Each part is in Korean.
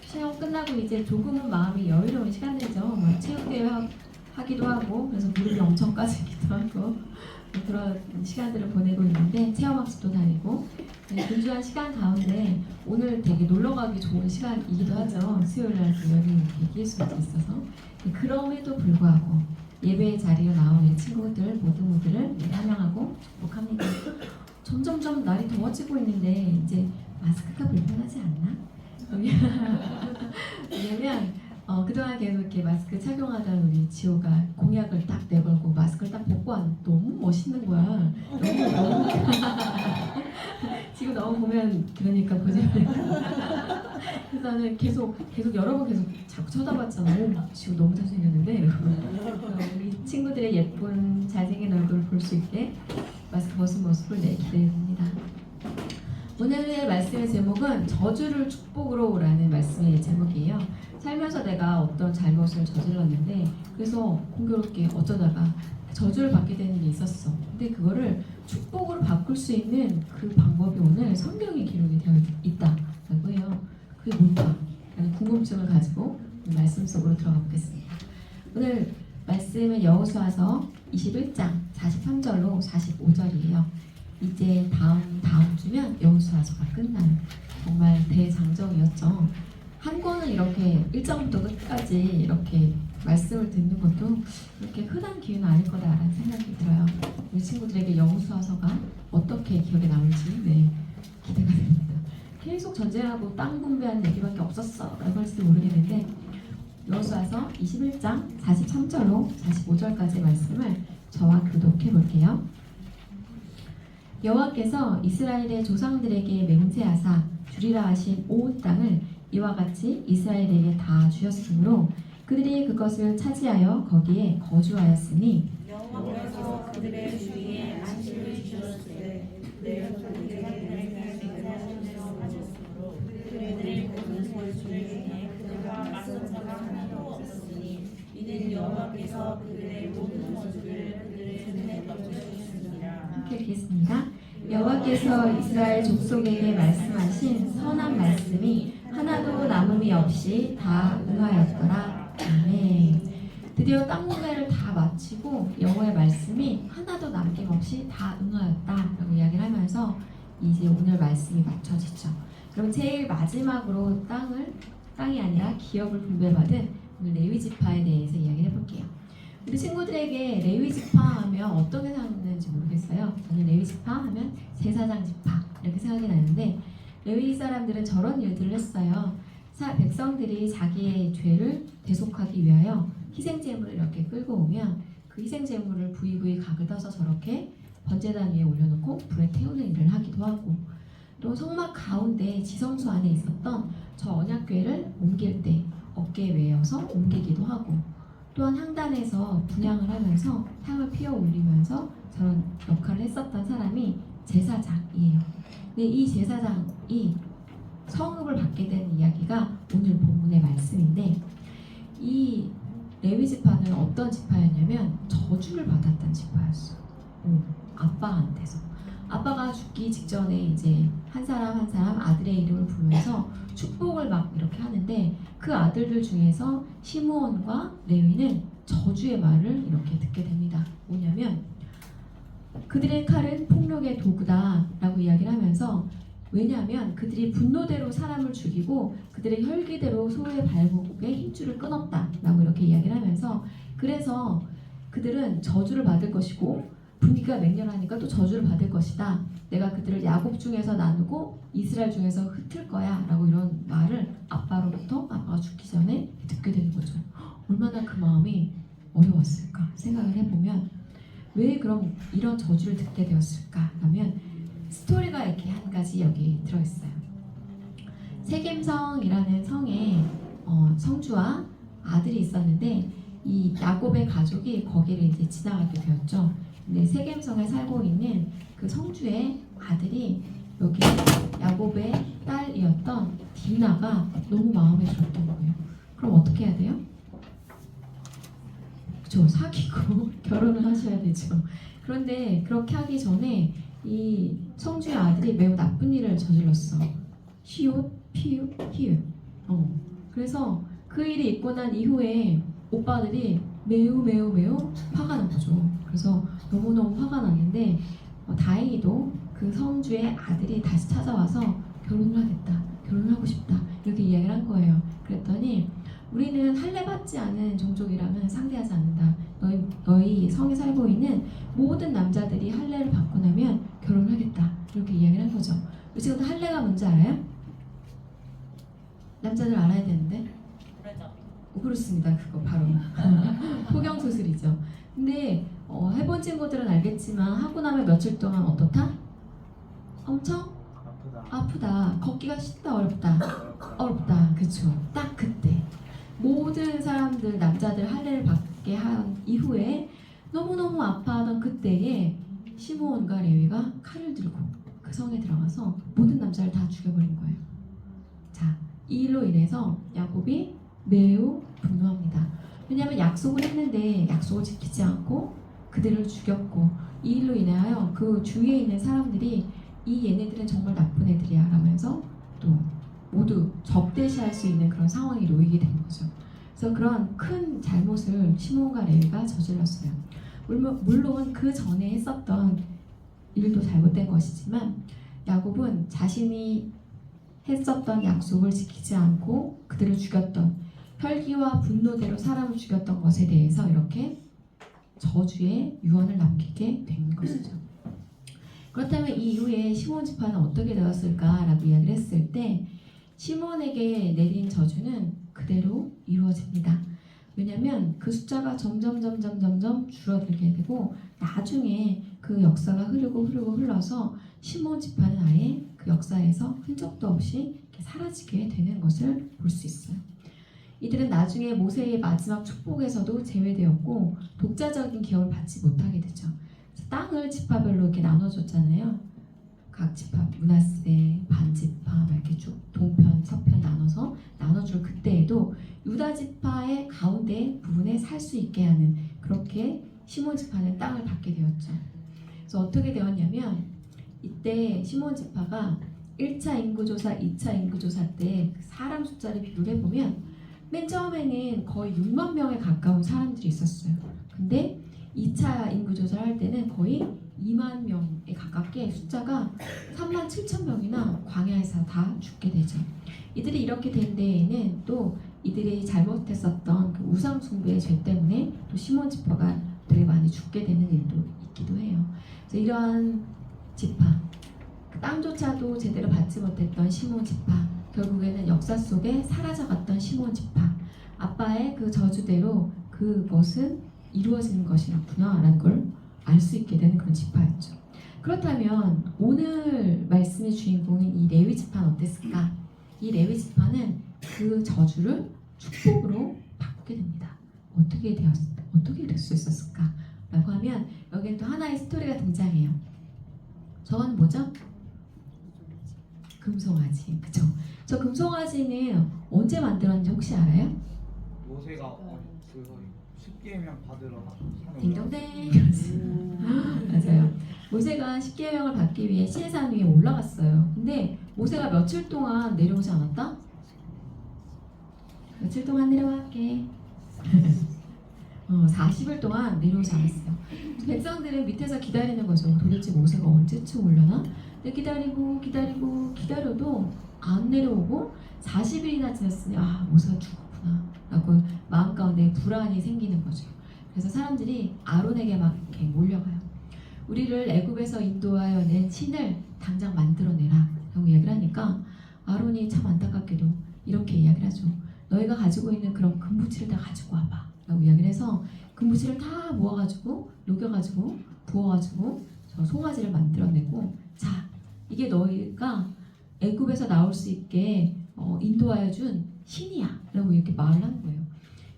시험 끝나고 이제 조금은 마음이 여유로운 시간들이죠. 뭐 체육대회 하기도 하고, 그래서 무릎이 엄청 까지기도 하고 그런 시간들을 보내고 있는데, 체험학습도 다니고, 네, 분주한 시간 가운데 오늘 되게 놀러가기 좋은 시간이기도 하죠. 수요일날 여기 이렇게 낄 수가 있어서. 그럼에도 불구하고 예배의 자리에 나온 우리 친구들 모두를 환영하고 축복합니다. 점점점 날이 더워지고 있는데 이제 마스크가 불편하지 않나? 왜냐면 그동안 계속 이렇게 마스크 착용하던 우리 지호가 공약을 딱 내걸고 마스크를 딱 벗고 너무 멋있는 거야. 너무 지금 너무 보면 그러니까 보지 말고. 그래서 나는 계속 여러 번 자꾸 쳐다봤잖아. 지호 너무 잘생겼는데 우리 친구들의 예쁜 잘생긴 얼굴을 볼 수 있게 마스크 벗은 모습을 기대해봅니다. 오늘의 말씀의 제목은 저주를 축복으로라는 말씀의 제목이에요. 살면서 내가 어떤 잘못을 저질렀는데, 그래서 공교롭게 어쩌다가 저주를 받게 되는 일이 있었어. 근데 그거를 축복으로 바꿀 수 있는 그 방법이 오늘 성경에 기록이 되어 있다라고 해요. 그게 뭘까? 라는 궁금증을 가지고 말씀 속으로 들어가 보겠습니다. 오늘 말씀은 여호수아서 21장 43절로 45절이에요. 이제 다음 주면 여호수아서가 끝나요. 정말 대장정이었죠. 한 권은 이렇게 1장부터 끝까지 이렇게 말씀을 듣는 것도 그렇게 흔한 기회는 아닐 거다라는 생각이 들어요. 우리 친구들에게 여호수아서가 어떻게 기억에 남을지 기대가 됩니다. 계속 전쟁하고 땅 분배하는 얘기밖에 없었어라고 할지 모르겠는데, 여호수아서 21장 43절로 45절까지 말씀을 저와 교독해 볼게요. 여호와께서 이스라엘의 조상들에게 맹세하사 주리라 하신 온 땅을 이와 같이 이스라엘에게 다 주셨으므로 그들이 그것을 차지하여 거기에 거주하였으니, 여호와께서 그들의 주위에 안식을 주셨으되 그들의 모든 것 중에 그들과 맞선 자가 하나도 없었으니, 이는 여호와께서 그들의 모든 것을 그들의 눈에 덮으셨습니다. 함께 읽겠습니다. 여호와께서 이스라엘 족속에게 말씀하신 선한 말씀이 하나도 남음이 없이 다 응하였더라. 아멘. 드디어 땅 분배를 다 마치고 여호와의 말씀이 하나도 남김없이 다 응하였다라고 이야기를 하면서 이제 오늘 말씀이 맞춰지죠. 그럼 제일 마지막으로 땅이 아니라 기업을 분배받은 오늘 레위 지파에 대해서 이야기를 해볼게요. 우리 친구들에게 레위 지파 하면 어떤 게 생각나는지 모르겠어요. 저는 레위 지파 하면 제사장 지파 이렇게 생각이 나는데, 레위 사람들은 저런 일들을 했어요. 백성들이 자기의 죄를 대속하기 위하여 희생제물을 이렇게 끌고 오면 그 희생제물을 부위부위 각을 떠서 저렇게 번제단 위에 올려놓고 불에 태우는 일을 하기도 하고, 또 성막 가운데 지성소 안에 있었던 저 언약궤를 옮길 때 어깨에 메어서 옮기기도 하고, 또한 향단에서 분향을 하면서 향을 피워 올리면서 저런 역할을 했었던 사람이 제사장이에요. 근데 이 제사장이 성읍을 받게 된 이야기가 오늘 본문의 말씀인데, 이 레위 지파는 어떤 지파였냐면 저주를 받았던 지파였어요. 아빠한테서. 아빠가 죽기 직전에 이제 한 사람 아들의 이름을 부르면서 축복을 막 이렇게 하는데, 그 아들들 중에서 시므온과 레위는 저주의 말을 이렇게 듣게 됩니다. 뭐냐면 그들의 칼은 폭력의 도구다라고 이야기를 하면서, 왜냐하면 그들이 분노대로 사람을 죽이고 그들의 혈기대로 소의 발목에 힘줄을 끊었다라고 이렇게 이야기를 하면서, 그래서 그들은 저주를 받을 것이고 분위기가 맹렬하니까 또 저주를 받을 것이다. 내가 그들을 야곱 중에서 나누고 이스라엘 중에서 흩을 거야 라고 이런 말을 아빠가 죽기 전에 듣게 되는 거죠. 얼마나 그 마음이 어려웠을까 생각을 해보면, 왜 그럼 이런 저주를 듣게 되었을까 하면 스토리가 이렇게 한 가지 여기 들어있어요. 세겜성이라는 성에 성주와 아들이 있었는데, 이 야곱의 가족이 거기를 이제 지나가게 되었죠. 근데 세겜성에 살고 있는 그 성주의 아들이 여기 야곱의 딸이었던 디나가 너무 마음에 들었던 거예요. 그럼 어떻게 해야 돼요? 그쵸, 사귀고 결혼을 하셔야 되죠. 그런데 그렇게 하기 전에 이 성주의 아들이 매우 나쁜 일을 저질렀어. 히읗, 피읗, 히읗. 그래서 그 일이 있고 난 이후에 오빠들이 매우 매우 매우 화가 난 거죠. 그래서 너무너무 화가 났는데 다행히도 그 성주의 아들이 다시 찾아와서 결혼을 하겠다, 결혼을 하고 싶다 이렇게 이야기를 한 거예요. 그랬더니 우리는 할례 받지 않은 종족이라면 상대하지 않는다. 너희 성에 살고 있는 모든 남자들이 할례를 받고 나면 결혼을 하겠다 이렇게 이야기를 한 거죠. 지금 할례가 뭔지 알아요? 남자들 알아야 되는데. 그러죠. 그렇습니다. 그거 바로 포경수술이죠. 근데 해본 친구들은 알겠지만 하고 나면 며칠 동안 어떻다? 엄청 아프다. 걷기가 쉽다, 어렵다. 어렵다. 그쵸. 딱 그때 모든 사람들 남자들 할례를 받게 한 이후에 너무너무 아파하던 그때에 시므온과 레위가 칼을 들고 그 성에 들어가서 모든 남자를 다 죽여버린 거예요. 자, 이 일로 인해서 야곱이 매우 분노합니다. 왜냐하면 약속을 했는데 약속을 지키지 않고 그들을 죽였고 이 일로 인하여 그 주위에 있는 사람들이 이 얘네들은 정말 나쁜 애들이야 라면서 또 모두 적대시할 수 있는 그런 상황에 놓이게 된 거죠. 그래서 그런 큰 잘못을 시므온과 레위가 저질렀어요. 물론 그 전에 했었던 일도 잘못된 것이지만 야곱은 자신이 했었던 약속을 지키지 않고 그들을 죽였던 혈기와 분노대로 사람을 죽였던 것에 대해서 이렇게 저주의 유언을 남기게 된 것이죠. 그렇다면 이 이후에 시므온 지파는 어떻게 되었을까라고 이야기를 했을 때 시므온에게 내린 저주는 그대로 이루어집니다. 왜냐하면 그 숫자가 점점 줄어들게 되고 나중에 그 역사가 흘러서 시므온 지파는 아예 그 역사에서 흔적도 없이 이렇게 사라지게 되는 것을 볼 수 있어요. 이들은 나중에 모세의 마지막 축복에서도 제외되었고 독자적인 기업을 받지 못하게 되죠. 땅을 지파별로 이렇게 나눠줬잖아요. 각 지파, 므낫세, 반지파 이렇게 쭉 동편, 서편 나눠줄 그때에도 유다 지파의 가운데 부분에 살 수 있게 하는 그렇게 시몬 지파는 땅을 받게 되었죠. 그래서 어떻게 되었냐면 이때 시몬 지파가 1차 인구조사, 2차 인구조사 때 사람 숫자를 비교를 해보면 맨 처음에는 거의 6만 명에 가까운 사람들이 있었어요. 근데 2차 인구조사를 할 때는 거의 2만 명에 가깝게 숫자가 3만 7천 명이나 광야에서 다 죽게 되죠. 이들이 이렇게 된 데에는 또 이들이 잘못했었던 그 우상 숭배의 죄 때문에 또 시몬 지파가 되게 많이 죽게 되는 일도 있기도 해요. 그래서 이러한 지파, 땅조차도 제대로 받지 못했던 시몬 지파, 결국에는 역사 속에 사라져갔던 시몬 지파, 아빠의 그 저주대로 그것은 이루어지는 것이었구나라는 걸 알 수 있게 되는 그런 지파였죠. 그렇다면 오늘 말씀의 주인공인 이 레위 지파는 어땠을까? 이 레위 지파는 그 저주를 축복으로 바꾸게 됩니다. 어떻게 될 수 있었을까? 라고 하면 여기에 또 하나의 스토리가 등장해요. 저건 뭐죠? 금송아지. 그쵸? 저 금송아지는 언제 만들었는지 혹시 알아요? 모세가 십계명 받으러 딩동댕. 맞아요. 모세가 십계명을 받기 위해 시내산 위에 올라갔어요. 근데 모세가 며칠 동안 내려오지 않았다? 며칠 동안 내려갈게. 40일 동안 내려오지 않았어요. 백성들은 밑에서 기다리는 거죠. 도대체 모세가 언제쯤 올려나? 근데 기다려도 안 내려오고 40일이나 지났으니 모세가 죽었구나 라고 마음 가운데 불안이 생기는 거죠. 그래서 사람들이 아론에게 막 이렇게 몰려가요. 우리를 애굽에서 인도하여 낸 신을 당장 만들어내라 라고 이야기를 하니까 아론이 참 안타깝게도 이렇게 이야기를 하죠. 너희가 가지고 있는 그런 금부치를 다 가지고 와봐 라고 이야기를 해서 금부치를 다 모아가지고 녹여가지고 부어가지고 저 송아지를 만들어내고 자 이게 너희가 애굽에서 나올 수 있게 인도하여 준 신이야 라고 이렇게 말을 한 거예요.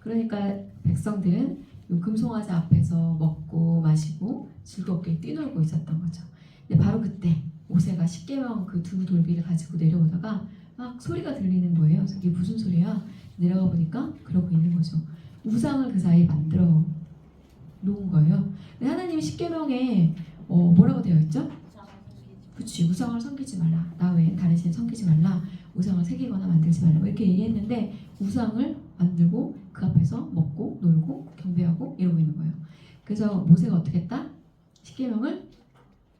그러니까 백성들은 이 금송아지 앞에서 먹고 마시고 즐겁게 뛰놀고 있었던 거죠. 근데 바로 그때 모세가 십계명 그 두 돌비를 가지고 내려오다가 막 소리가 들리는 거예요. 그래서 이게 무슨 소리야? 내려가 보니까 그러고 있는 거죠. 우상을 그 사이에 만들어 놓은 거예요. 근데 하나님이 십계명에 뭐라고 되어 있죠? 그치, 우상을 섬기지 말라. 나 외엔 다른 신을 섬기지 말라. 우상을 새기거나 만들지 말라 이렇게 얘기했는데 우상을 만들고 그 앞에서 먹고 놀고 경배하고 이러고 있는 거예요. 그래서 모세가 어떻게 했다? 십계명을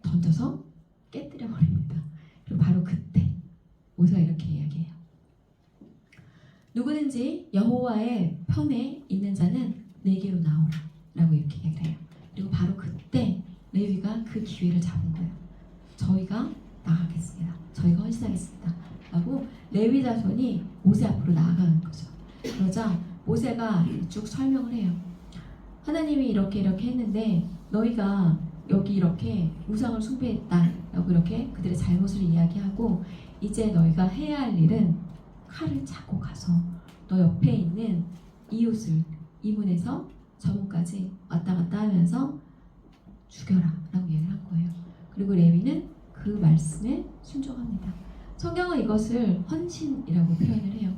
던져서 깨뜨려 버립니다. 그리고 바로 그때 모세가 이렇게 이야기해요. 누구든지 여호와의 편에 있는 자는 내게로 나오라 라고 이렇게 이야기를 해요. 그리고 바로 그때 레위가 그 기회를 잡은 거예요. 저희가 나가겠습니다. 저희가 헌신하겠습니다. 라고 레위 자손이 모세 앞으로 나아가는 거죠. 그러자 모세가 쭉 설명을 해요. 하나님이 이렇게 했는데 너희가 여기 이렇게 우상을 숭배했다 라고 이렇게 그들의 잘못을 이야기하고 이제 너희가 해야 할 일은 칼을 차고 가서 너 옆에 있는 이웃을 이 문에서 저 문까지 왔다 갔다 하면서 죽여라 라고 얘기를 한 거예요. 그리고 레위는 그 말씀에 순종합니다. 성경은 이것을 헌신이라고 표현을 해요.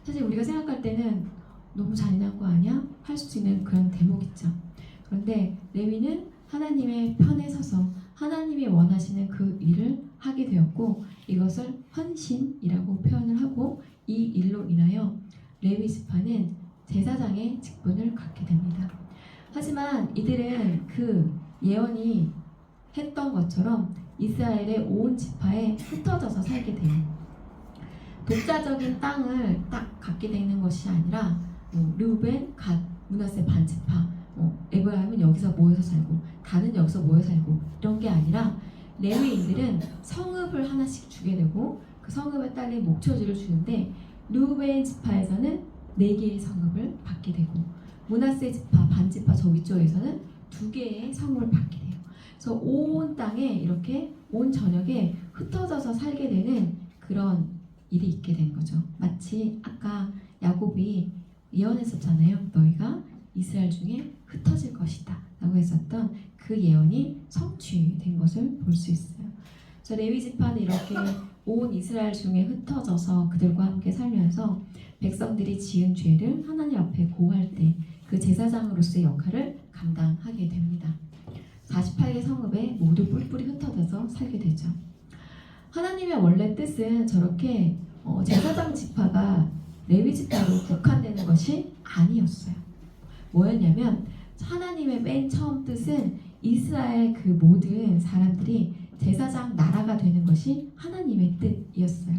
사실 우리가 생각할 때는 너무 잔인한 거 아니야? 할 수 있는 그런 대목 있죠. 그런데 레위는 하나님의 편에 서서 하나님이 원하시는 그 일을 하게 되었고 이것을 헌신이라고 표현을 하고 이 일로 인하여 레위 지파는 제사장의 직분을 갖게 됩니다. 하지만 이들은 그 예언이 했던 것처럼 이스라엘의 온 지파에 흩어져서 살게 돼요. 독자적인 땅을 딱 갖게 되는 것이 아니라 르우벤, 갓, 므낫세 반지파, 에브라임은 여기서 모여서 살고 다는 여기서 모여 살고 이런 게 아니라 레위인들은 성읍을 하나씩 주게 되고 그 성읍에 딸린 목초지를 주는데 르우벤 지파에서는 4개의 성읍을 받게 되고 므낫세 지파, 반지파 저 위쪽에서는 2개의 성읍을 받게 돼요. 그래서 온 땅에 이렇게 온 전역에 흩어져서 살게 되는 그런 일이 있게 된 거죠. 마치 아까 야곱이 예언했었잖아요. 너희가 이스라엘 중에 흩어질 것이다 라고 했었던 그 예언이 성취된 것을 볼 수 있어요. 그래서 레위 지파는 이렇게 온 이스라엘 중에 흩어져서 그들과 함께 살면서 백성들이 지은 죄를 하나님 앞에 고할 때 그 제사장으로서의 역할을 감당하게 됩니다. 48개 성읍에 모두 뿔뿔이 흩어져서 살게 되죠. 하나님의 원래 뜻은 저렇게 제사장 지파가 레위 지파로 국한되는 것이 아니었어요. 뭐였냐면 하나님의 맨 처음 뜻은 이스라엘 그 모든 사람들이 제사장 나라가 되는 것이 하나님의 뜻이었어요.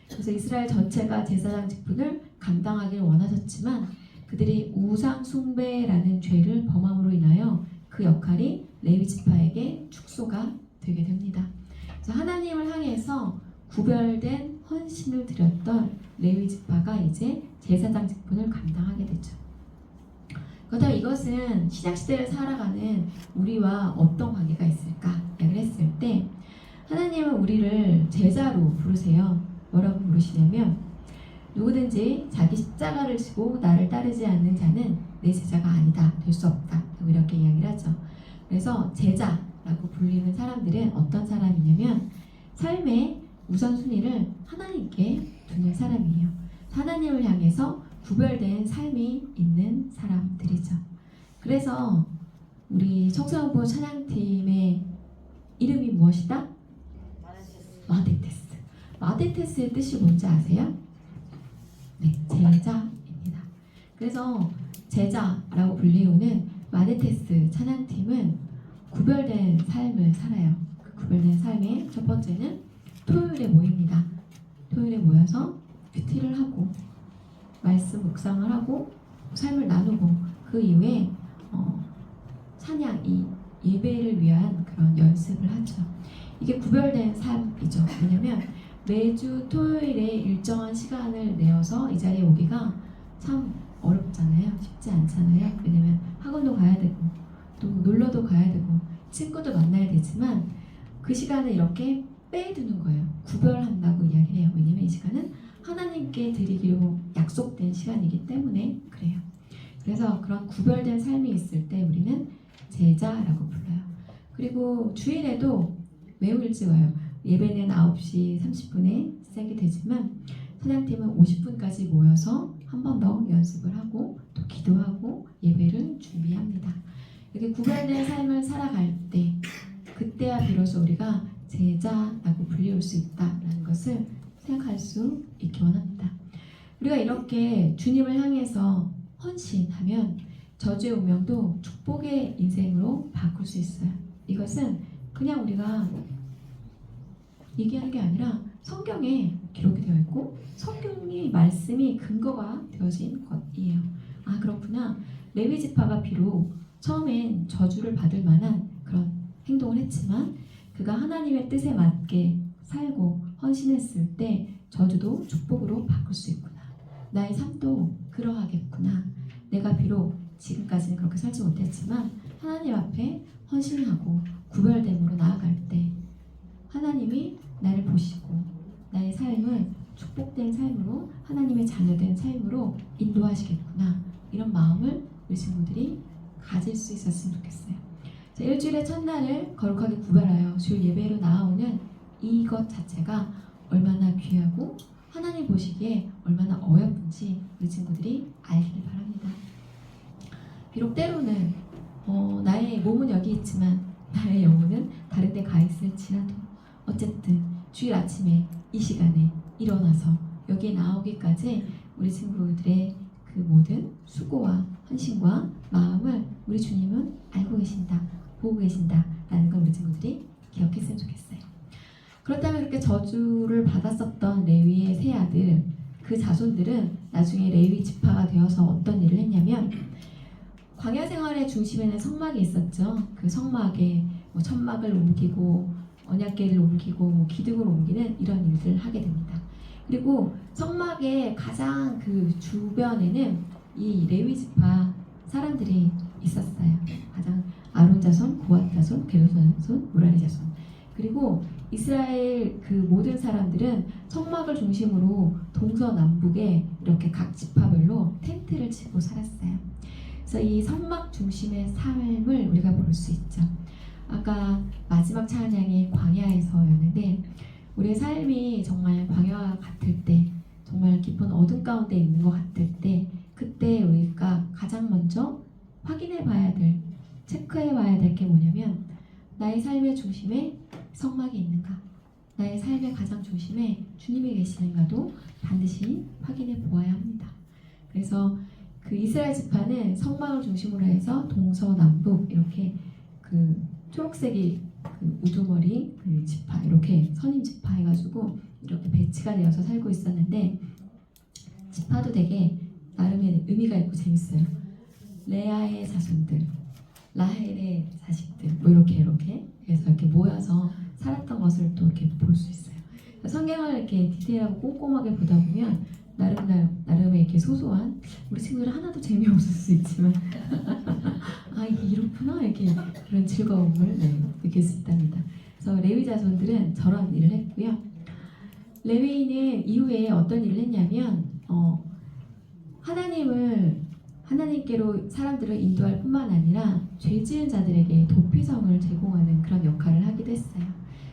그래서 이스라엘 전체가 제사장 직분을 감당하길 원하셨지만 그들이 우상 숭배라는 죄를 범함으로 인하여 그 역할이 레위 지파에게 축소가 되게 됩니다. 그래서 하나님을 향해서 구별된 헌신을 드렸던 레위 지파가 이제 제사장 직분을 감당하게 되죠. 그렇다면 이것은 신약시대를 살아가는 우리와 어떤 관계가 있을까 얘기를 했을 때 하나님은 우리를 제자로 부르세요. 뭐라고 부르시냐면 누구든지 자기 십자가를 지고 나를 따르지 않는 자는 내 제자가 아니다. 될 수 없다. 이렇게 이야기를 하죠. 그래서 제자라고 불리는 사람들은 어떤 사람이냐면 삶의 우선순위를 하나님께 두는 사람이에요. 하나님을 향해서 구별된 삶이 있는 사람들이죠. 그래서 우리 청소년부 찬양팀의 이름이 무엇이다? 마데테스. 마데테스의 뜻이 뭔지 아세요? 네, 제자입니다. 그래서 제자라고 불리우는 마데테스 찬양팀은 구별된 삶을 살아요. 그 구별된 삶의 첫 번째는 토요일에 모입니다. 토요일에 모여서 큐티를 하고 말씀 묵상을 하고 삶을 나누고 그 이후에 찬양 이 예배를 위한 그런 연습을 하죠. 이게 구별된 삶이죠. 왜냐면 매주 토요일에 일정한 시간을 내어서 이 자리에 오기가 참 어렵잖아요. 쉽지 않잖아요. 왜냐면 학원도 가야 되고 또 놀러도 가야 되고 친구도 만나야 되지만 그 시간을 이렇게 빼두는 거예요. 구별한다고 이야기를 해요. 왜냐면 이 시간은 하나님께 드리기로 약속된 시간이기 때문에 그래요. 그래서 그런 구별된 삶이 있을 때 우리는 제자라고 불러요. 그리고 주일에도 매우 일찍 와요. 예배는 9시 30분에 시작이 되지만 찬양팀은 50분까지 모여서 한 번 더 연습을 하고 또 기도하고 예배를 준비합니다. 이렇게 구별된 삶을 살아갈 때 그때야 비로소 우리가 제자라고 불리울 수 있다라는 것을 생각할 수 있기 원합니다. 우리가 이렇게 주님을 향해서 헌신하면 저주의 운명도 축복의 인생으로 바꿀 수 있어요. 이것은 그냥 우리가 얘기하는 게 아니라 성경에 기록이 되어 있고 성경의 말씀이 근거가 되어진 것이에요. 아, 그렇구나. 레위 지파가 비록 처음엔 저주를 받을 만한 그런 행동을 했지만 그가 하나님의 뜻에 맞게 살고 헌신했을 때 저주도 축복으로 바꿀 수 있구나. 나의 삶도 그러하겠구나. 내가 비록 지금까지는 그렇게 살지 못했지만 하나님 앞에 헌신하고 구별됨으로 나아갈 때 하나님이 나를 보시고 나의 삶을 축복된 삶으로 하나님의 자녀된 삶으로 인도하시겠구나. 이런 마음을 우리 친구들이 가질 수 있었으면 좋겠어요. 자, 일주일의 첫날을 거룩하게 구별하여 주일 예배로 나아오는 이것 자체가 얼마나 귀하고 하나님 보시기에 얼마나 어여쁜지 우리 친구들이 알기를 바랍니다. 비록 때로는 나의 몸은 여기 있지만 나의 영혼은 다른 데 가 있을지라도 어쨌든 주일 아침에 이 시간에 일어나서 여기에 나오기까지 우리 친구들의 그 모든 수고와 헌신과 마음을 우리 주님은 알고 계신다, 보고 계신다 라는 걸 우리 친구들이 기억했으면 좋겠어요. 그렇다면 그렇게 저주를 받았었던 레위의 세 아들, 그 자손들은 나중에 레위 지파가 되어서 어떤 일을 했냐면 광야 생활의 중심에는 성막이 있었죠. 그 성막에 천막을 옮기고 언약궤를 옮기고 기둥을 옮기는 이런 일들을 하게 됩니다. 그리고 성막의 가장 그 주변에는 이 레위 지파 사람들이 있었어요. 가장 아론 자손, 고핫 자손, 게르손 자손, 무라리 자손. 그리고 이스라엘 그 모든 사람들은 성막을 중심으로 동서남북에 이렇게 각 지파별로 텐트를 치고 살았어요. 그래서 이 성막 중심의 삶을 우리가 볼 수 있죠. 아까 마지막 찬양이 광야에서였는데 우리의 삶이 정말 광야 같을 때, 정말 깊은 어둠 가운데 있는 것 같을 때, 그때 우리가 가장 먼저 확인해 봐야 될, 체크해 봐야 될 게 뭐냐면 나의 삶의 중심에 성막이 있는가, 나의 삶의 가장 중심에 주님이 계시는가도 반드시 확인해 보아야 합니다. 그래서 그 이스라엘 지파는 성막을 중심으로 해서 동서남북 이렇게 그 초록색이 그 우두머리 그 지파, 이렇게 선임 지파 해가지고 이렇게 배치가 되어서 살고 있었는데 지파도 되게 나름의 의미가 있고 재밌어요. 레아의 자손들, 라헬의 자식들, 이렇게 그래서 이렇게 모여서 살았던 것을 또 이렇게 볼 수 있어요. 성경을 이렇게 디테일하고 꼼꼼하게 보다 보면 나름의 이렇게 소소한, 우리 친구들은 하나도 재미없을 수 있지만 아, 이게 이렇구나, 이렇게 그런 즐거움을 느낄 수 있답니다. 그래서 레위 자손들은 저런 일을 했고요. 레위인은 이후에 어떤 일을 했냐면 하나님께로 사람들을 인도할 뿐만 아니라 죄 지은 자들에게 도피성을 제공하는 그런 역할을 하기도 했어요.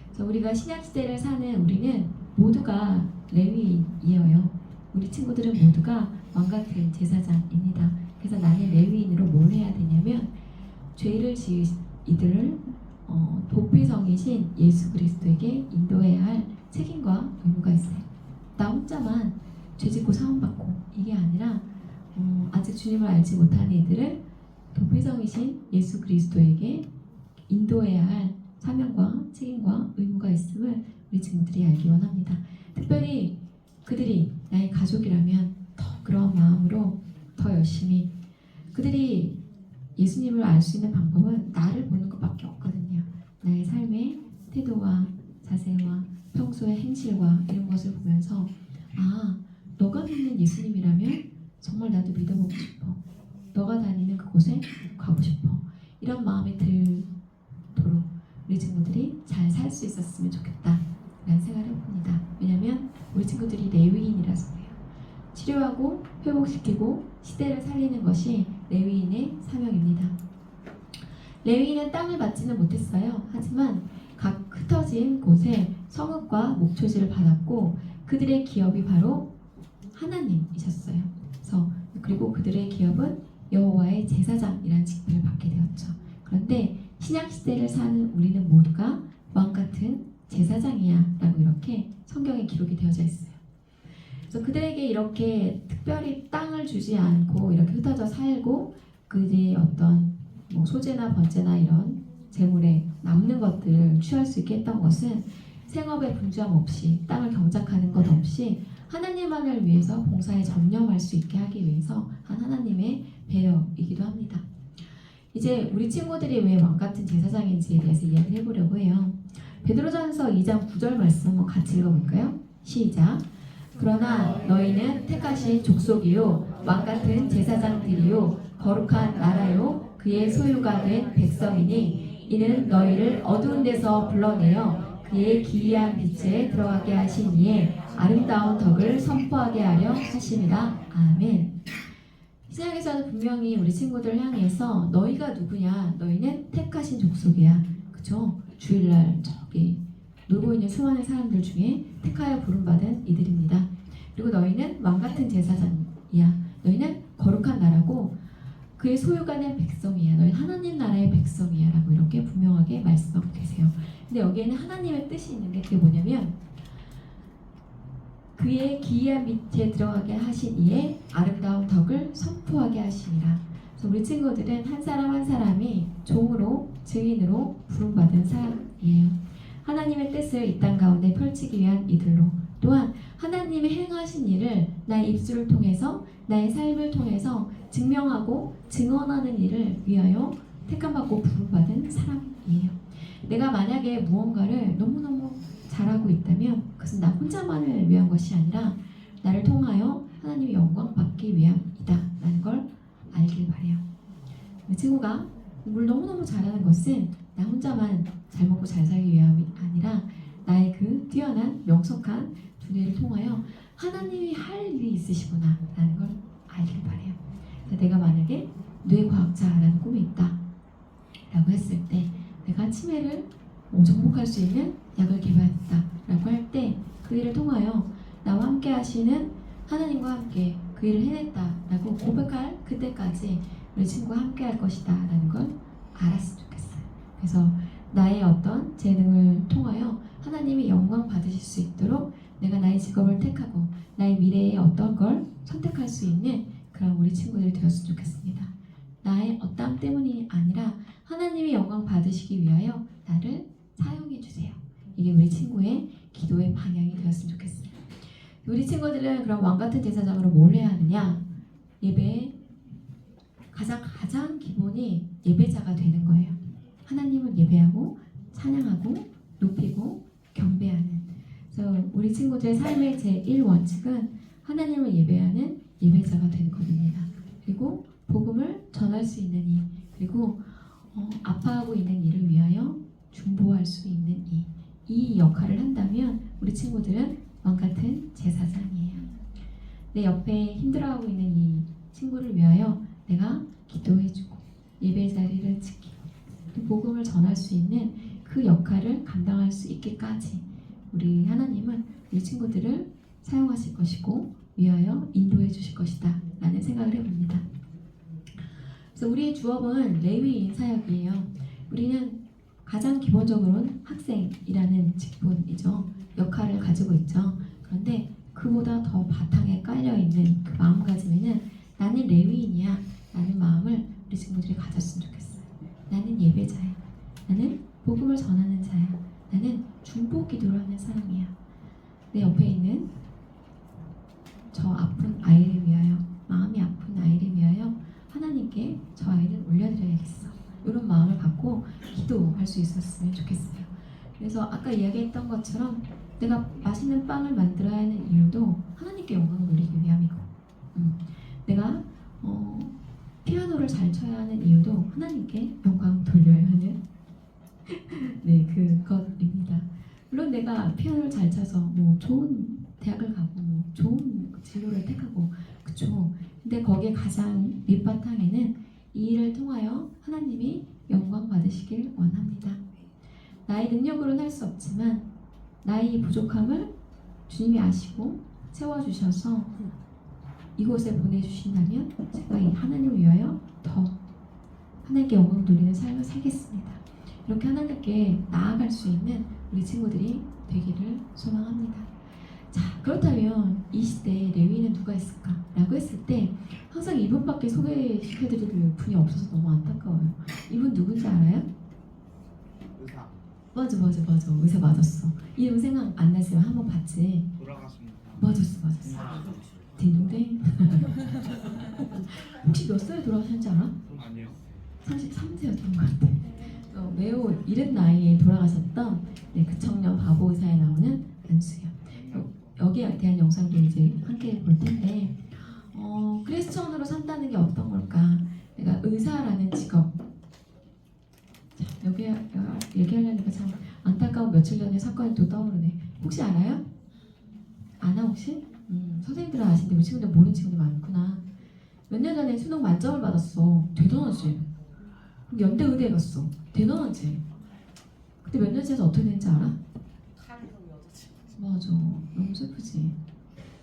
그래서 우리가 신약시대를 사는 우리는 모두가 레위인이에요. 우리 친구들은 모두가 왕같은 제사장입니다. 그래서 나는 레위인으로 뭘 해야 되냐면 죄를 지은 이들을 도피성이신 예수 그리스도에게 인도해야 할 책임과 의무가 있어요. 나 혼자만 죄짓고 사함받고 이게 아니라 아직 주님을 알지 못하는 이들을 도피성이신 예수 그리스도에게 인도해야 할 사명과 책임과 의무가 있음을 우리 친구들이 알기 원합니다. 특별히 그들이 나의 가족이라면 더 그런 마음으로 더 열심히, 그들이 예수님을 알 수 있는 방법은 나를 보는 것밖에 없거든요. 나의 삶의 태도와 자세와 평소의 행실과 이런 것을 보면서 아, 너가 믿는 예수님이라면 정말 나도 믿어보고 싶어. 너가 다니는 그곳에 가고 싶어. 이런 마음이 들도록 우리 친구들이 잘 살 수 있었으면 좋겠다 라는 생각을 해봅니다. 왜냐면 우리 친구들이 레위인이라서 그래요. 치료하고 회복시키고 시대를 살리는 것이 레위인의 사명입니다. 레위인은 땅을 받지는 못했어요. 하지만 각 흩어진 곳에 성읍과 목초지를 받았고 그들의 기업이 바로 하나님이셨어요. 그리고 그들의 기업은 여호와의 제사장이라는 직분을 받게 되었죠. 그런데 신약 시대를 사는 우리는 모두가 왕 같은 제사장이야 라고 이렇게 성경에 기록이 되어져 있어요. 그래서 그들에게 이렇게 특별히 땅을 주지 않고 이렇게 흩어져 살고 그들이 어떤 뭐 소재나 번제나 이런 재물에 남는 것들을 취할 수 있게 했던 것은 생업에 분주함 없이 땅을 경작하는 것 없이 하나님만을 위해서 봉사에 전념할 수 있게 하기 위해서 한 하나님의 배려이기도 합니다. 이제 우리 친구들이 왜 왕같은 제사장인지에 대해서 이야기를 해보려고 해요. 베드로전서 2장 9절 말씀 한번 같이 읽어볼까요? 시작. 그러나 너희는 택하신 족속이요 왕같은 제사장들이요 거룩한 나라요 그의 소유가 된 백성이니 이는 너희를 어두운 데서 불러내어 그의 기이한 빛에 들어가게 하신 이의 아름다운 덕을 선포하게 하려 하심이라. 아멘. 신약에서는 분명히 우리 친구들을 향해서 너희가 누구냐? 너희는 택하신 족속이야. 그죠? 주일날 저기 놀고 있는 수많은 사람들 중에 택하여 부름받은 이들입니다. 그리고 너희는 왕같은 제사장이야. 너희는 거룩한 나라고 그의 소유가 된 백성이야. 너희 하나님 나라의 백성이야 라고 이렇게 분명하게 말씀하고 계세요. 근데 여기에는 하나님의 뜻이 있는 게 그게 뭐냐면 그의 기이한 밑에 들어가게 하신 이의 아름다운 덕을 선포하게 하시니라. 그래서 우리 친구들은 한 사람 한 사람이 종으로 증인으로 부름받은 사람이에요. 하나님의 뜻을 이 땅 가운데 펼치기 위한 이들로 또한 하나님이 행하신 일을 나의 입술을 통해서 나의 삶을 통해서 증명하고 증언하는 일을 위하여 택함받고 부름받은 사람이에요. 내가 만약에 무언가를 너무너무 잘하고 있다면 그것은 나 혼자만을 위한 것이 아니라 나를 통하여 하나님의 영광 받기 위함이다 라는 걸 알길 바래요. 내 친구가 공부를 너무너무 잘하는 것은 나 혼자만 잘 먹고 잘 살기 위함이 아니라 나의 그 뛰어난 명석한 두뇌를 통하여 하나님이 할 일이 있으시구나 라는 걸 알길 바래요. 내가 만약에 뇌과학자라는 꿈이 있다 라고 했을 때 내가 치매를 정복할 수 있는 약을 개발했다 라고 할 때 그 일을 통하여 나와 함께 하시는 하나님과 함께 그 일을 해냈다 라고 고백할 그때까지 우리 친구와 함께 할 것이다 라는 걸 알았으면 좋겠어요. 그래서 나의 어떤 재능을 통하여 하나님이 영광 받으실 수 있도록 내가 나의 직업을 택하고 나의 미래에 어떤 걸 선택할 수 있는 그런 우리 친구들이 되었으면 좋겠습니다. 나의 어떠함 때문이 아니라 하나님이 영광 받으시기 위하여 나를 사용해 주세요. 이게 우리 친구의 기도의 방향이 되었으면 좋겠습니다. 우리 친구들은 그럼 왕같은 제사장으로 뭘 해야 하느냐? 예배의 가장 기본이 예배자가 되는 거예요. 하나님을 예배하고 찬양하고 높이고 경배하는. 그래서 우리 친구들의 삶의 제1원칙은 하나님을 예배하는 예배자가 되는 것입니다. 그리고 복음을 전할 수 있는 이, 그리고 아파하고 있는 이를 위하여 중보할 수 있는 이 역할을 한다면 우리 친구들은 왕같은 제사장이에요. 내 옆에 힘들어하고 있는 이 친구를 위하여 내가 기도해주고 예배 자리를 지키고 복음을 전할 수 있는 그 역할을 감당할 수 있기까지 우리 하나님은 우리 친구들을 사용하실 것이고 위하여 인도해 주실 것이다 라는 생각을 해봅니다. 그래서 우리의 주업은 레위인 사역이에요. 우리는 가장 기본적으로는 학생이라는 직분이죠. 역할을 가지고 있죠. 그런데 그보다 더 바탕에 깔려있는 그 마음가짐에는 나는 레위인이야 라는 마음을 우리 친구들이 가졌으면 좋겠어요. 나는 예배자야. 나는 복음을 전하는 자야. 나는 중보 기도를 하는 사람이야. 내 옆에 있는 저 아픈 아이를 위하여, 마음이 아픈 아이를 위하여 하나님께 저 아이를 올려드려야겠어. 이런 마음을 갖고 기도할 수 있었으면 좋겠어요. 그래서 아까 이야기했던 것처럼 내가 맛있는 빵을 만들어야 하는 이유도 하나님께 영광을 돌리기 위함이고, 내가 피아노를 잘 쳐야 하는 이유도 하나님께 영광을 돌려야 하는 네, 그것입니다. 물론 내가 피아노를 잘 쳐서 뭐 좋은 대학을 가고 뭐 좋은 진로를 택하고 그쵸. 근데 거기에 가장 밑바탕에는 이 일을 통하여 하나님이 영광 받으시길 원합니다. 나의 능력으로는 할 수 없지만 나의 부족함을 주님이 아시고 채워주셔서 이곳에 보내주신다면 제가 이 하나님을 위하여 더 하나님께 영광 돌리는 삶을 살겠습니다. 이렇게 하나님께 나아갈 수 있는 우리 친구들이 되기를 소망합니다. 자, 그렇다면 이 시대에 레위인은 누가 있을까? 라고 했을 때 항상 이분밖에 소개시켜드릴 분이 없어서 너무 안타까워요. 이분 누군지 알아요? 의사 맞아. 의사 맞았어. 이름 생각 안 나지만 한번 봤지? 돌아가십니다. 맞았어. 딩동댕. 혹시 몇 살에 돌아가셨는지 알아? 아니요. 33세였던 것 같아. 매우 이른 나이에 돌아가셨던 그 청년 바보 의사에 나오는 안수요. 여기에 대한 영상도 이제 함께 볼 텐데, 크리스천으로 산다는 게 어떤 걸까? 내가 의사라는 직업. 자, 여기 얘기하려니까 참 안타까운 며칠 전에 사건이 또 떠오르네. 혹시 알아요? 아나 혹시? 선생님들은 아시는데 우리 친구들 모르는 친구들 많구나. 몇 년 전에 수능 만점을 받았어. 대단하지? 연대 의대에 갔어. 대단하지? 그때 몇 년 지나서 어떻게 됐는지 알아? 맞아. 너무 슬프지.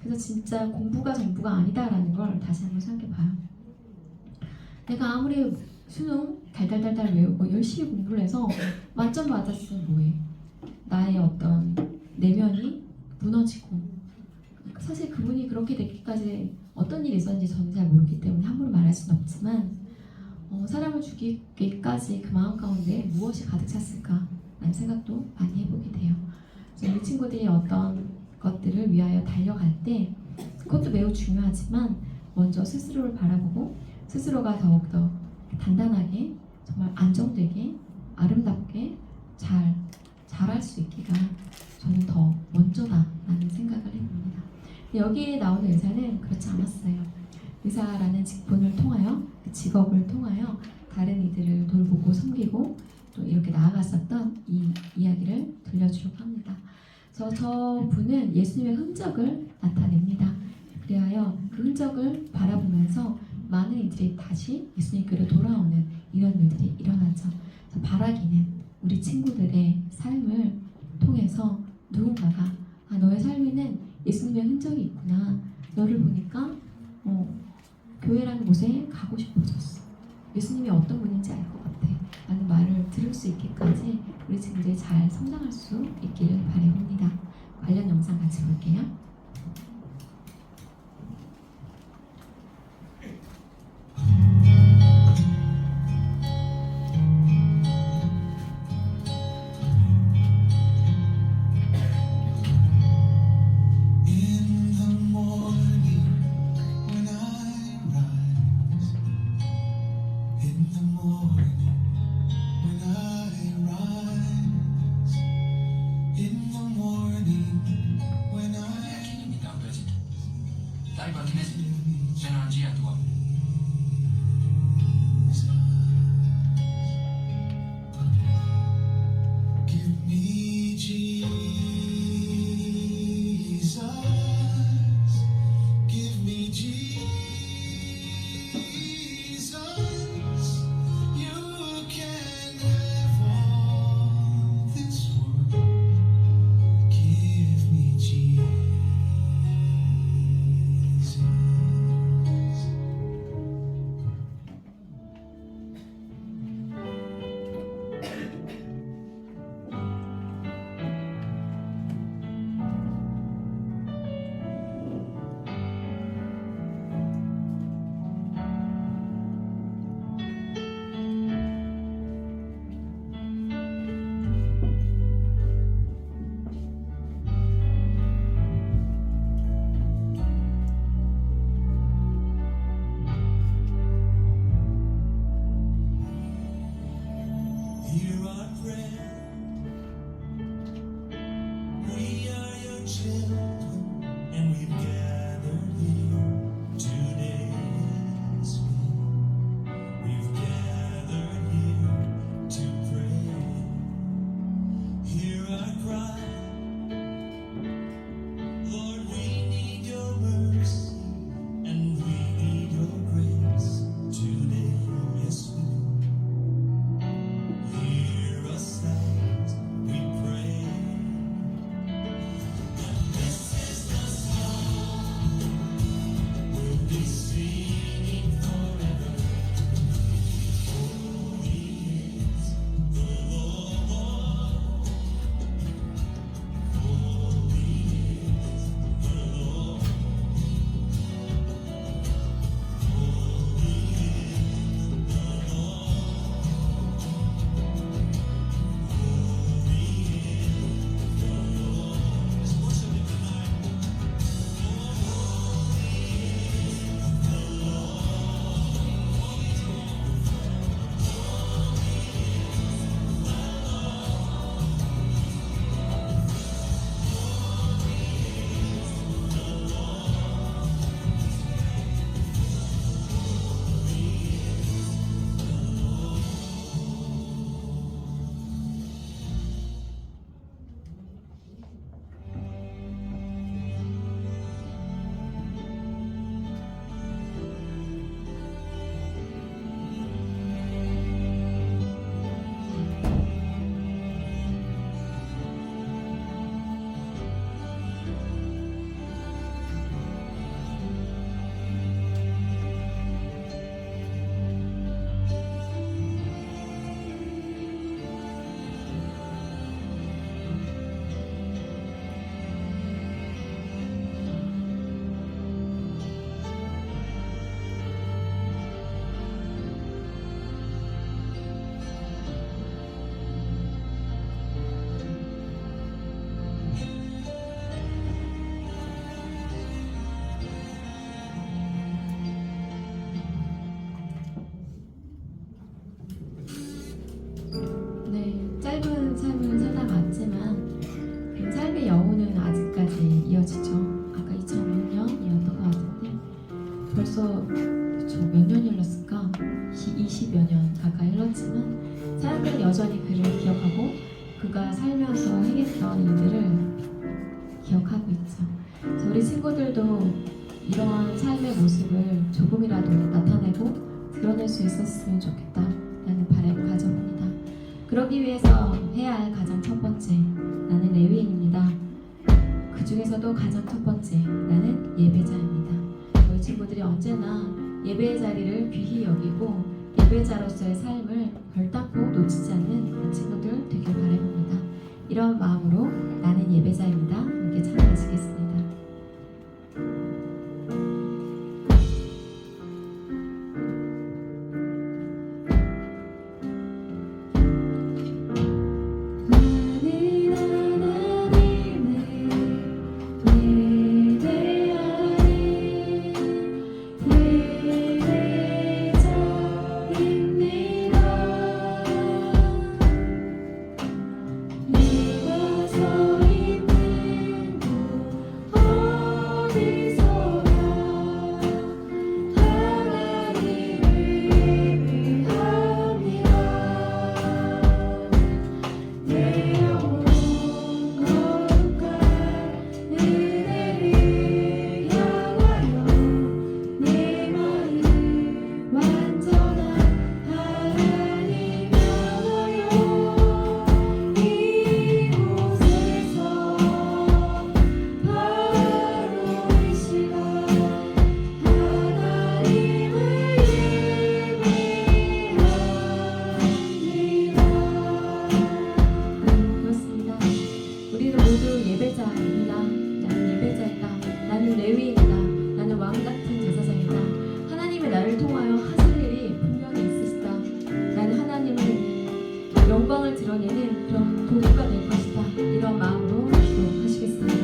그래서 진짜 공부가 전부가 아니다라는 걸 다시 한번 생각해봐요. 내가 아무리 수능 달달달달 외우고 열심히 공부를 해서 만점 받았으면 뭐해? 나의 어떤 내면이 무너지고, 사실 그분이 그렇게 되기까지 어떤 일이 있었는지 저는 잘 모르기 때문에 함부로 말할 수는 없지만, 사람을 죽이기까지 그 마음 가운데 무엇이 가득 찼을까 라는 생각도 많이 해보게 돼요. 우리 친구들이 어떤 것들을 위하여 달려갈 때 그것도 매우 중요하지만 먼저 스스로를 바라보고 스스로가 더욱더 단단하게, 정말 안정되게, 아름답게 잘할 수 있기가 저는 더 먼저다라는 생각을 해봅니다. 여기에 나오는 의사는 그렇지 않았어요. 의사라는 직분을 통하여, 그 직업을 통하여 다른 이들을 돌보고 섬기고 또 이렇게 나아갔었던 이 이야기를 들려주려고 합니다. 저 분은 예수님의 흔적을 나타냅니다. 그리하여 그 흔적을 바라보면서 많은 이들이 다시 예수님께로 돌아오는 이런 일들이 일어나죠. 바라기는 우리 친구들의 삶을 통해서 누군가가 너의 삶에는 예수님의 흔적이 있구나. 너를 보니까 교회라는 곳에 가고 싶어졌어. 예수님이 어떤 분인지 알 것 같아. 라는 말을 들을 수 있기까지 우리 친구들이 잘 성장할 수 있기를 바라봅니다. 관련 영상 같이 볼게요. When I 벌써 몇 년이 흘렀을까? 20여 년 가까이 흘렀지만 사람들은 여전히 그를 기억하고 그가 살면서 행했던 일들을 기억하고 있죠. 그래서 우리 친구들도 이러한 삶의 모습을 조금이라도 나타내고 드러낼 수 있었으면 좋겠다라는 바람을 가져봅니다. 그러기 위해서 해야 할 가장 첫 번째, 나는 레위인입니다. 그 중에서도 가장 첫 번째, 나는 예배자입니다. 저희 친구들이 언제나 예배의 자리를 귀히 여기고 예배자로서의 삶을 결단코 놓치지 않는 우리 친구들 되길 바라봅니다. 이런 마음으로 나는 예배자입니다. 함께 찬양하시겠습니다. 영광을 드러내는 그런 도구가 될 것이다. 이런 마음으로 기도하시겠습니다.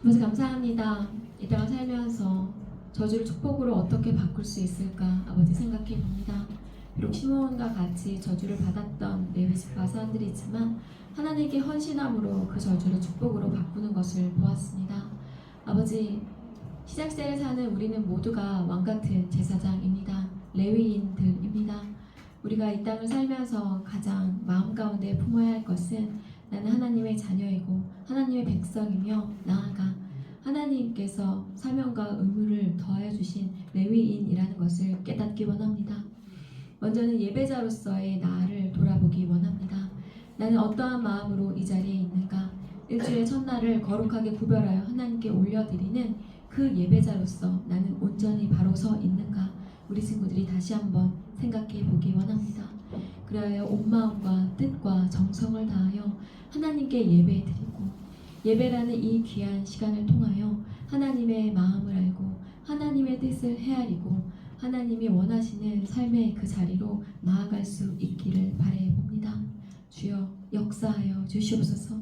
아버지 감사합니다. 이 땅을 살면서 저주를 축복으로 어떻게 바꿀 수 있을까 아버지 생각해 봅니다. 비록 시므온과 같이 저주를 받았던 레위 지파 사람들이 있지만 하나님께 헌신함으로 그 저주를 축복으로 바꾸는 것을 보았습니다. 아버지 시작세를 사는 우리는 모두가 왕같은 제사장입니다. 레위인들입니다. 우리가 이 땅을 살면서 가장 마음 가운데 품어야 할 것은 나는 하나님의 자녀이고 하나님의 백성이며 나아가 하나님께서 사명과 의무를 더하여 주신 레위인이라는 것을 깨닫기 원합니다. 먼저는 예배자로서의 나를 돌아보기 원합니다. 나는 어떠한 마음으로 이 자리에 있는가? 일주일의 첫날을 거룩하게 구별하여 하나님께 올려드리는 그 예배자로서 나는 온전히 바로 서 있는가? 우리 친구들이 다시 한번 생각해 보기 원합니다. 그래야 온 마음과 뜻과 정성을 다하여 하나님께 예배드리고 예배라는 이 귀한 시간을 통하여 하나님의 마음을 알고 하나님의 뜻을 헤아리고 하나님이 원하시는 삶의 그 자리로 나아갈 수 있기를 바라봅니다. 주여 역사하여 주시옵소서.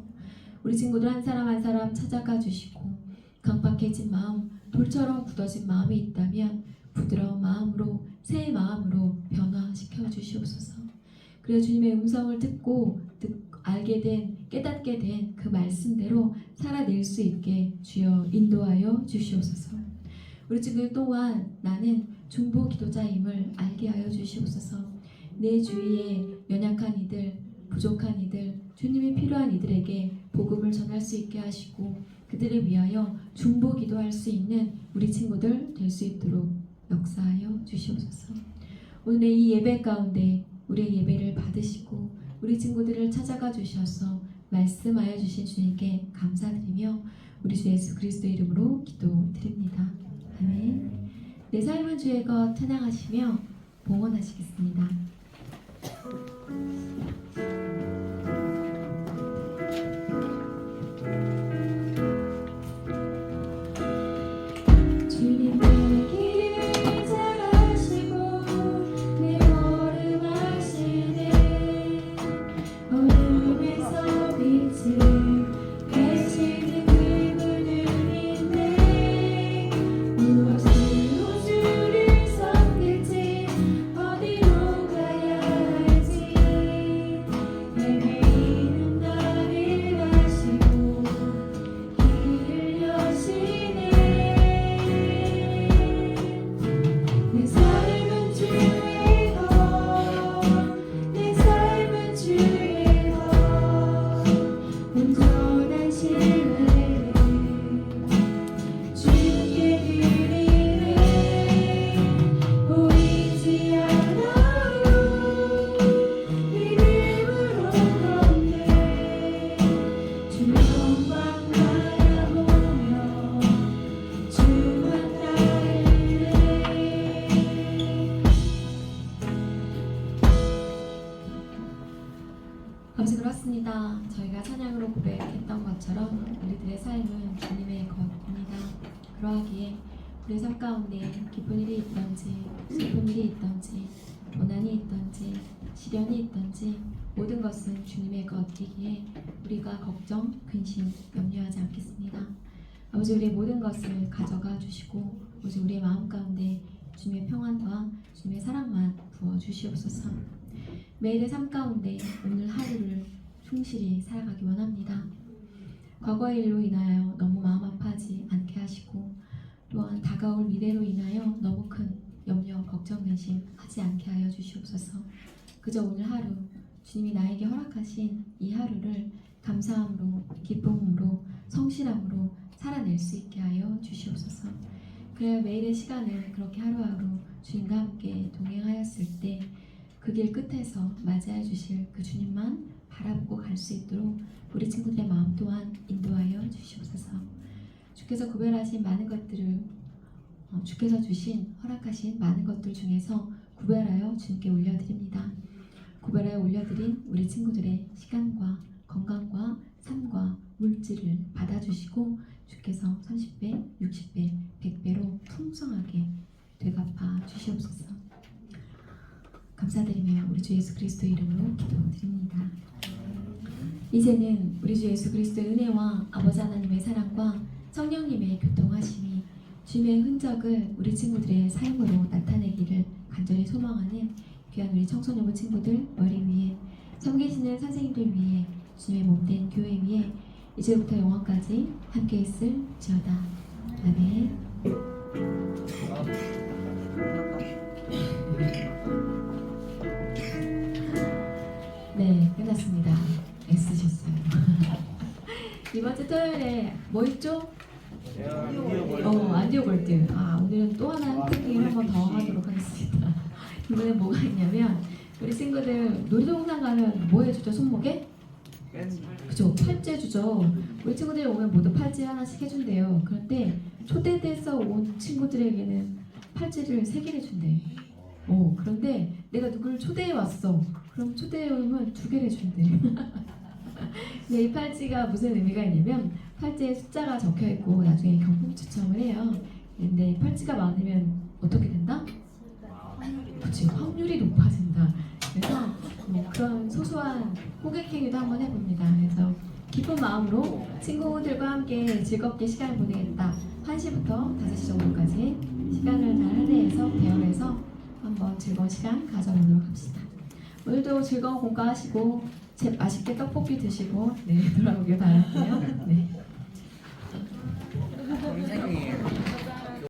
우리 친구들 한 사람 한 사람 찾아가 주시고 강박해진 마음, 돌처럼 굳어진 마음이 있다면 부드러운 마음으로 새 마음으로 변화시켜 주시옵소서. 그래야 주님의 음성을 듣고 알게 된 깨닫게 된 그 말씀대로 살아낼 수 있게 주여 인도하여 주시옵소서. 우리 친구들 또한 나는 중보 기도자임을 알게 하여 주시옵소서. 내 주위에 연약한 이들, 부족한 이들, 주님이 필요한 이들에게 복음을 전할 수 있게 하시고 그들을 위하여 중보 기도할 수 있는 우리 친구들 될 수 있도록 역사하여 주시옵소서. 오늘의 이 예배 가운데 우리의 예배를 받으시고 우리 친구들을 찾아가 주셔서 말씀하여 주신 주님께 감사드리며 우리 주 예수 그리스도의 이름으로 기도드립니다. 아멘. 내 삶은 주의 것 찬양하시며 봉헌하시겠습니다. 주님 내 길을 잘 아시고 내 걸음 아시네. 어둠에서 빛을 내시는 그분은 있네. 무엇으로 주를 섬길지 어디로 가야 할지 헤매이는 나를 아시고 길을 여시네. 내 삶은 주의 것, 내 삶은 주의 것, 온전한 신뢰를 주께 드리네. 보이지 않아도 믿음으로 걷네. 주 영광 바라보며 주만 따르네. 감시 들었습니다. 저희가 찬양으로 고백했던 것처럼 우리들의 삶은 주님의 것입니다. 그러하기에 우리의 삶 가운데 기쁜 일이 있던지 슬픈 일이 있던지 고난이 있던지 시련이 있던지 모든 것은 주님의 것이기에 우리가 걱정, 근심, 염려하지 않겠습니다. 아버지 우리의 모든 것을 가져가 주시고 오직 우리의 마음 가운데 주님의 평안과 주님의 사랑만 부어 주시옵소서. 매일의 삶 가운데 오늘 하루를 충실히 살아가기 원합니다. 과거의 일로 인하여 너무 마음 아파하지 않게 하시고 또한 다가올 미래로 인하여 너무 큰 염려, 걱정, 근심 하지 않게 하여 주시옵소서. 그저 오늘 하루 주님이 나에게 허락하신 이 하루를 감사함으로 기쁨으로 성실함으로 살아낼 수 있게 하여 주시옵소서. 그래야 매일의 시간을 그렇게 하루하루 주님과 함께 동행하였을 때 그 길 끝에서 맞이해 주실 그 주님만 바라보고 갈 수 있도록 우리 친구들의 마음 또한 인도하여 주시옵소서. 주께서 구별하신 많은 것들을 주께서 주신 허락하신 많은 것들 중에서 구별하여 주님께 올려드립니다. 구별하여 올려드린 우리 친구들의 시간과 건강과 삶과 물질을 받아주시고 주께서 30배, 60배, 100배로 풍성하게 되갚아 주시옵소서. 감사드리며 우리 주 예수 그리스도의 이름으로 기도드립니다. 이제는 우리 주 예수 그리스도의 은혜와 아버지 하나님의 사랑과 성령님의 교통하심이 주님의 흔적을 우리 친구들의 삶으로 나타내기를 간절히 소망하는 귀한 우리 청소년부 친구들 머리 위에 섬기시는 선생님들 위에 주님의 몸된 교회 위에 이제부터 영원까지 함께 있을지어다. 아멘. 네, 끝났습니다. 애쓰셨어요. 이번 주 토요일에 뭐 있죠? 안디오 골드. 오늘은 또 하나 팬딩을 한 번 더 하도록 하겠습니다. 이번에 뭐가 있냐면 우리 친구들 놀이동산 가면 뭐 해주죠? 손목에? 그죠? 팔찌 해주죠. 우리 친구들이 오면 모두 팔찌 하나씩 해준대요. 그런데 초대돼서 온 친구들에게는 팔찌를 3개를 준대. 그런데 내가 누구를 초대해 왔어. 그럼 초대해 오면 2개를 준대. 근데 이 팔찌가 무슨 의미가 있냐면 팔찌에 숫자가 적혀 있고 나중에 경품 추첨을 해요. 근데 팔찌가 많으면 어떻게 된다? 그치, 확률이 높아진다. 그래서 그런 소소한 호객행위도 한번 해봅니다. 그래서 기쁜 마음으로 친구들과 함께 즐겁게 시간을 보내겠다. 1시부터 5시 정도까지 시간을 잘 할애해서 대여해서 한번 즐거운 시간 가져보도록 합시다. 오늘도 즐거운 공부하시고 맛있게 떡볶이 드시고 돌아오길 바랄게요.